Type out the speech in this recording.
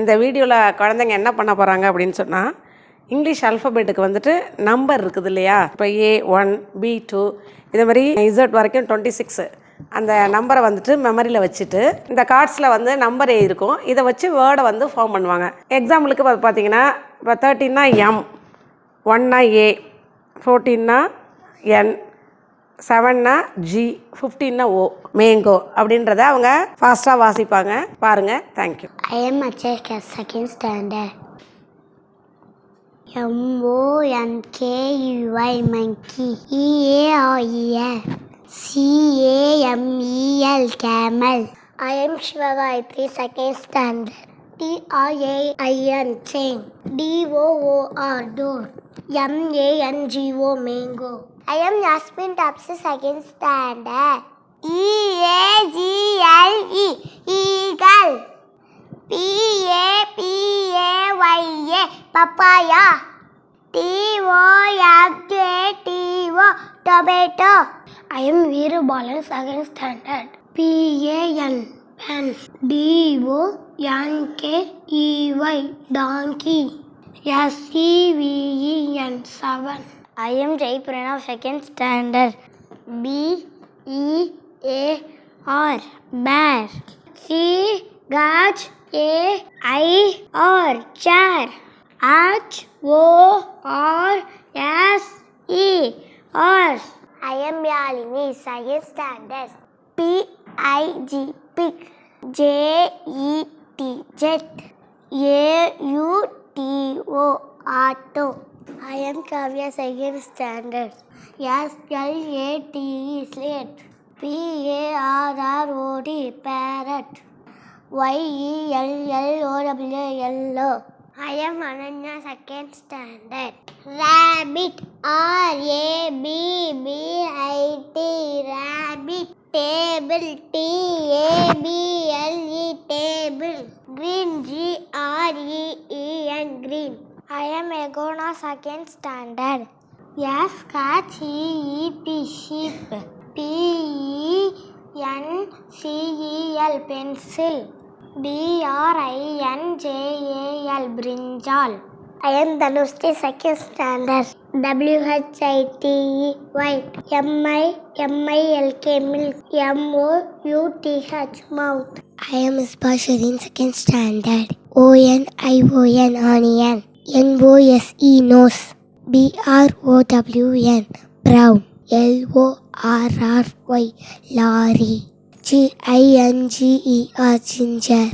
இந்த வீடியோவில் குழந்தைங்க என்ன பண்ண போகிறாங்க அப்படின்னு சொன்னால், இங்கிலீஷ் அல்ஃபபெட்டுக்கு வந்துட்டு நம்பர் இருக்குது இல்லையா, இப்போ A1 B2 இது மாதிரி Z வரைக்கும் 26 அந்த நம்பரை வந்துட்டு மெமரியில் வச்சுட்டு இந்த கார்ட்ஸில் வந்து நம்பர் இருக்கும், இதை வச்சு வேர்டை வந்து ஃபார்ம் பண்ணுவாங்க. எக்ஸாம்பிளுக்கு பார்த்தீங்கன்னா இப்போ 13னா M, 1னா A, 14னா N, 7னா G, 15னா O, mango அப்படின்றத அவங்க ஃபாஸ்ட்டாக வாசிப்பாங்க. பாருங்கள். Thank you. I am Achak, second standard. MONKEY monkey, EAREL, CAMEL camel. I am Shivagayatri, second standard. TRAIN chain, DOOR door, MANGO mango. I am Yasmin Tapsi, second standard. EAGLE eagle, PAPAYA papaya, TOMATO tomato. I am Veerubalan, second standard. PAN pen, DONKEY donkey, SEVEN 7. I am Jai Pranav, second standard. BEAR bear, CHAIR chair, HORSE horse. I am Yalini, second standard. PIG pig, JET jet, AUTO auto. I am Kavya, second standard. SLATE slate, PARROD parrot, YELLOW yellow. I am Ananya, second standard. Rabbit, RABBIT rabbit. Table, TABLE table. Green, GREEN green. I am Egona, second standard. SCHEEP sheep, PENCEL pencil, BRINJAL brinjal. I am Dhanushri, second standard. WHITE white, MILK milk, MOUTH mouth. I am Isba Shireen, second standard. ONION onion, NOSE nose, BROWN brown, LORRY lorry, GINGER ginger.